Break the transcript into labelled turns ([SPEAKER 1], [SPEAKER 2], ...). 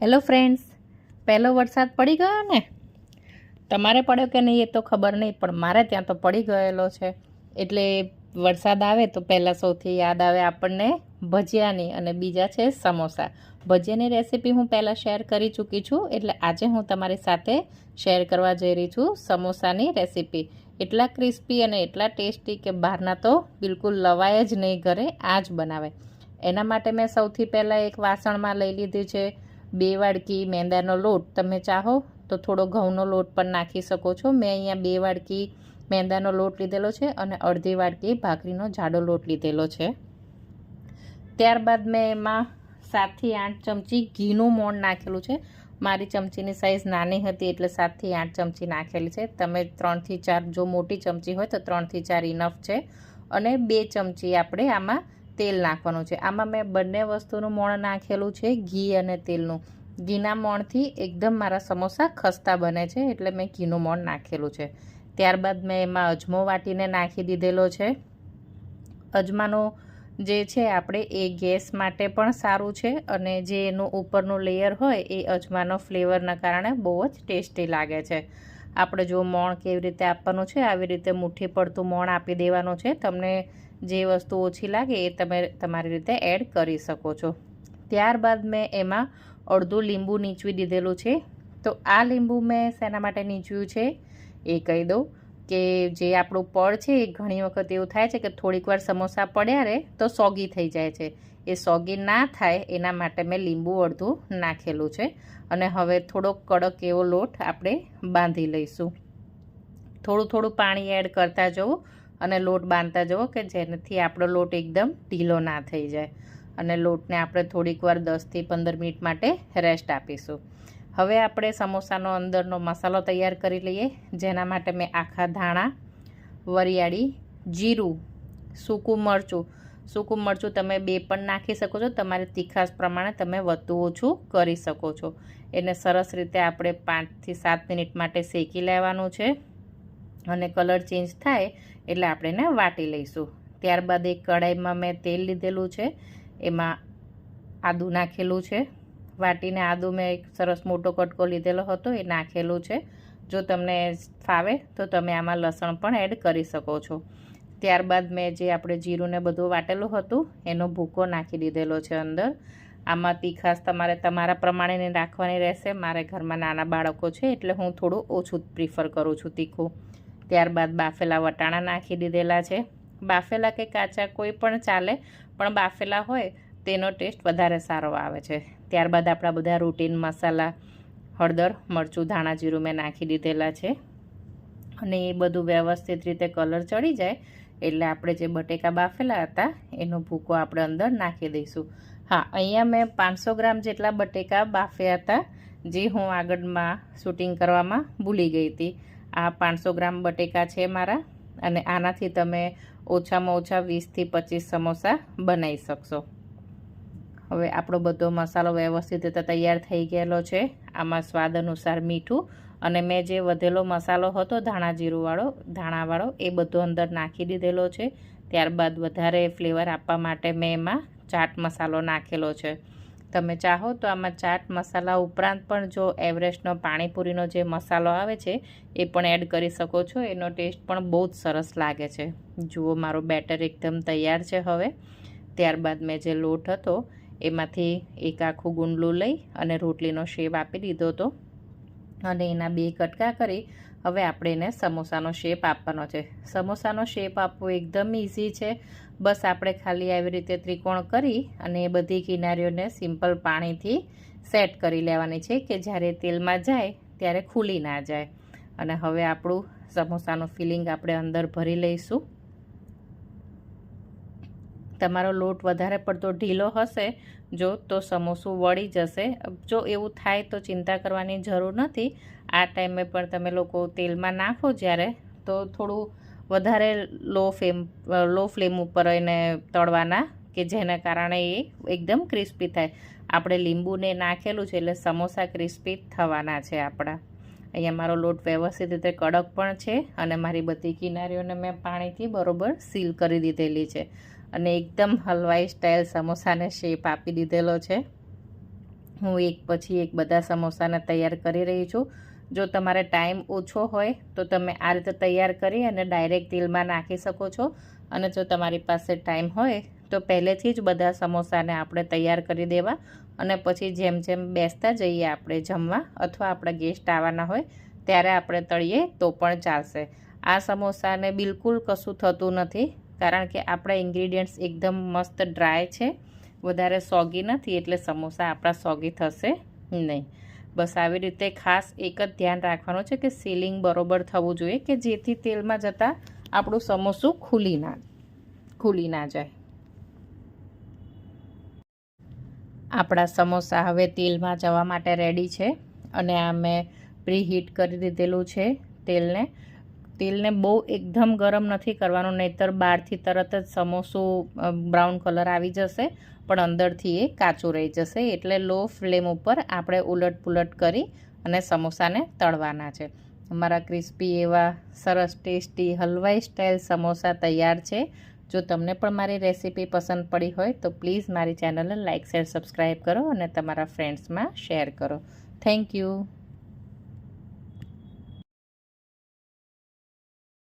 [SPEAKER 1] Hello friends, પહેલો વરસાદ પડી ગયો ને? તમારે પડ્યો કે નહીં એ તો ખબર નહીં, પણ મારે ત્યાં તો પડી ગયેલો છે. એટલે વરસાદ આવે તો પહેલાં સૌથી યાદ આવે આપણને ભજીયાની, અને બીજા છે સમોસા. ભજીયાની રેસીપી હું પહેલાં શેર કરી ચૂકી છું, એટલે આજે હું તમારી સાથે શેર કરવા જઈ રહી છું સમોસાની રેસીપી. એટલા ક્રિસ્પી અને એટલા ટેસ્ટી કે બહારના તો બિલકુલ લવાય જ નહીં, ઘરે આ જ બનાવે. એના માટે મેં સૌથી પહેલાં એક વાસણમાં લઈ લીધી છે 2 વાડકી મેંદાનો લોટ. તમે ચાહો તો થોડો ઘઉંનો લોટ પણ નાખી શકો છો. મેં અહીંયા 2 વાડકી મેંદાનો લોટ લીધેલો છે અને અડધી વાડકી ભાખરીનો જાડો લોટ લીધેલો છે. ત્યારબાદ મેં એમાં 7 થી 8 ચમચી ઘીનું મોણ નાખેલું છે. મારી ચમચીની સાઇઝ નાની હતી એટલે 7 થી 8 ચમચી નાખેલી છે. તમે 3 થી 4, જો મોટી ચમચી હોય તો 3 થી 4 ઇનફ છે. અને 2 ચમચી આપણે આમાં તેલ નાખવાનું છે. આમાં મેં બંને વસ્તુનું મોણ નાખેલું છે, ઘી અને તેલનું. ઘીના મોણથી એકદમ મારા સમોસા ખસ્તા બને છે, એટલે મેં ઘીનું મોણ નાખેલું છે. ત્યારબાદ મેં એમાં અજમો વાટીને નાખી દીધેલો છે. અજમાનો જે છે આપણે એ ગેસ માટે પણ સારું છે, અને જે એનું ઉપરનું લેયર હોય એ અજમાનો ફ્લેવરના કારણે બહુ જ ટેસ્ટી લાગે છે. આપણે જો મોણ કેવી રીતે આપવાનું છે, આવી રીતે મુઠ્ઠી પડતું મોણ આપી દેવાનું છે. તમને જે વસ્તુ ઓછી લાગે એ તમે તમારી રીતે એડ કરી શકો છો. ત્યારબાદ મેં એમાં અડધું લીંબુ નીચવી દીધેલું છે. તો આ લીંબુ મેં શેના માટે નીચવ્યું છે એ કહી દઉં કે જે આપણું પડ છે એ ઘણી વખત એવું થાય છે કે થોડીક વાર સમોસા પડ્યા રહે તો સોગી થઈ જાય છે. એ સોગી ના થાય એના માટે મેં લીંબુ અડધું નાખેલું છે. અને હવે થોડોક કડક એવો લોટ આપણે બાંધી લઈશું. થોડું થોડું પાણી એડ કરતા જવું અને લોટ બાંધતા જવો કે જેનાથી આપણો લોટ એકદમ ઢીલો ના થઈ જાય. અને લોટને આપણે થોડીક વાર 10 થી 15 મિનિટ માટે રેસ્ટ આપીશું. હવે આપણે સમોસાનો અંદરનો મસાલો તૈયાર કરી લઈએ. જેના માટે મેં આખા ધાણા, વરિયાળી, જીરું, સૂકું મરચું તમે 2 પણ નાખી શકો છો. તમારી તીખાશ પ્રમાણે તમે વધુ ઓછું કરી શકો છો. એને સરસ રીતે આપણે 5 થી 7 મિનિટ માટે શેકી લેવાનું છે. અને કલર ચેન્જ થાય એટલે આપણે એને વાટી લઈશું. ત્યારબાદ એક કઢાઈમાં મેં તેલ લીધેલું છે, એમાં આદું નાખેલું છે. વાટીને આદું મેં એક સરસ મોટો કટકો લીધેલો હતો, એ નાખેલું છે. જો તમને ફાવે તો તમે આમાં લસણ પણ એડ કરી શકો છો. ત્યારબાદ મેં જે આપણે જીરું ને બધું વાટેલું હતું એનો ભૂકો નાખી દીધેલો છે અંદર. આમાં તીખાશ તમારે તમારા પ્રમાણેની રાખવાની રહેશે. મારે ઘરમાં નાના બાળકો છે એટલે હું થોડું ઓછું પ્રિફર કરું છું તીખું. ત્યારબાદ બાફેલા વટાણા નાખી દીધેલા છે. બાફેલા કે કાચા કોઈ પણ ચાલે, પણ બાફેલા હોય તેનો ટેસ્ટ વધારે સારો આવે છે. ત્યારબાદ આપણા બધા રૂટીન મસાલા હળદર, મરચું, ધાણા, જીરું મેં નાખી દીધેલા છે. અને એ બધું વ્યવસ્થિત રીતે કલર ચડી જાય એટલે આપણે જે બટેકા બાફેલા હતા એનો ભૂકો આપણે અંદર નાખી દઈશું. હા, અહીંયા મેં 500 ગ્રામ જેટલા બટેકા બાફ્યા હતા, જે હું આગળમાં શૂટિંગ કરવામાં ભૂલી ગઈ હતી. આ 500 ગ્રામ બટેકા છે મારા, અને આનાથી તમે ઓછામાં ઓછા 20 થી 25 સમોસા બનાવી શકશો. હવે આપણો બધો મસાલો વ્યવસ્થિત રીતે તૈયાર થઈ ગયેલો છે. આમાં સ્વાદ અનુસાર મીઠું, અને મેં જે વધેલો મસાલો હતો ધાણાવાળો એ બધો અંદર નાખી દીધેલો છે. ત્યારબાદ વધારે ફ્લેવર આપવા માટે મેં એમાં ચાટ મસાલો નાખેલો છે. તમે ચાહો તો આમાં ચાટ મસાલા ઉપરાંત પણ જો એવરેસ્ટનો પાણીપુરીનો જે મસાલો આવે છે એ પણ એડ કરી શકો છો. એનો ટેસ્ટ પણ બહુ જ સરસ લાગે છે. જુઓ, મારો બેટર એકદમ તૈયાર છે હવે. ત્યારબાદ મેં જે લોટ હતો એમાંથી એક આખું ગુંડલું લઈ અને રોટલીનો શેપ આપી દીધો હતો, અને એના 2 કટકા કરી હવે આપણે એને સમોસાનો શેપ આપવાનો છે. સમોસાનો શેપ આપવો એકદમ ઇઝી છે. બસ આપણે ખાલી આવી રીતે ત્રિકોણ કરી અને એ બધી કિનારીઓને સિમ્પલ પાણીથી સેટ કરી લેવાની છે કે જ્યારે તેલમાં જાય ત્યારે ખુલી ના જાય. અને હવે આપણું સમોસાનું ફિલિંગ આપણે અંદર ભરી લઈશું. તમારો લોટ વધારે પડતો ઢીલો હશે જો તો સમોસું વળી જશે. જો એવું થાય તો ચિંતા કરવાની જરૂર નથી. આ ટાઈમે પણ તમે લોકો તેલમાં નાખો જ્યારે, તો થોડું વધારે લો ફ્લેમ ઉપર એને તળવાના, કે જેના કારણે એ એકદમ ક્રિસ્પી થાય. આપણે લીંબુને નાખેલું છે એટલે સમોસા ક્રિસ્પી થવાના છે આપણા. અહીંયા મારો લોટ વ્યવસ્થિત રીતે કડક પણ છે, અને મારી બધી કિનારીઓને મેં પાણીથી બરોબર સીલ કરી દીધેલી છે. અને એકદમ હલવાઈ સ્ટાઇલ સમોસાને શેપ આપી દીધેલો છે. હું એક પછી એક બધા સમોસાને તૈયાર કરી રહી છું. જો તમારે ટાઈમ ઓછો હોય તો તમે આ રીતે તૈયાર કરી અને ડાયરેક્ટ તેલમાં નાખી શકો છો, અને જો તમારી પાસે ટાઈમ હોય તો પહેલેથી જ બધા સમોસાને આપણે તૈયાર કરી દેવા, અને પછી જેમ જેમ બેસતા જઈએ આપણે જમવા અથવા આપણા ગેસ્ટ આવવાના હોય ત્યારે આપણે તળીએ તો પણ ચાલશે. આ સમોસાને બિલકુલ કશું થતું નથી, કારણ કે આપણા ઇન્ગ્રીડિયન્ટ્સ એકદમ મસ્ત ડ્રાય છે, વધારે સોગી નથી, એટલે સમોસા આપણા સોગી થશે નહીં. બસ આવી રીતે ખાસ એક જ ધ્યાન રાખવાનું છે કે સીલિંગ બરોબર થવું જોઈએ, કે જેથી તેલમાં જતાં આપણું સમોસું ખુલી ના જાય. આપણા સમોસા હવે તેલમાં જવા માટે રેડી છે, અને આ મેં પ્રીહીટ કરી દીધેલું છે તેલને બહુ એકદમ ગરમ નથી કરવાનું, નહીંતર બહારથી તરત જ સમોસું બ્રાઉન કલર આવી જશે પણ અંદરથી એ કાચું રહી જશે. એટલે લો ફ્લેમ ઉપર આપણે ઉલટ પુલટ કરી અને સમોસાને તળવાના છે. અમારા ક્રિસ્પી એવા સરસ ટેસ્ટી હલવાઈ સ્ટાઇલ સમોસા તૈયાર છે. જો તમને પણ મારી રેસીપી પસંદ પડી હોય તો પ્લીઝ મારી ચેનલને લાઇક, શેર, સબસ્ક્રાઈબ કરો અને તમારા ફ્રેન્ડ્સમાં શેર કરો. Thank you.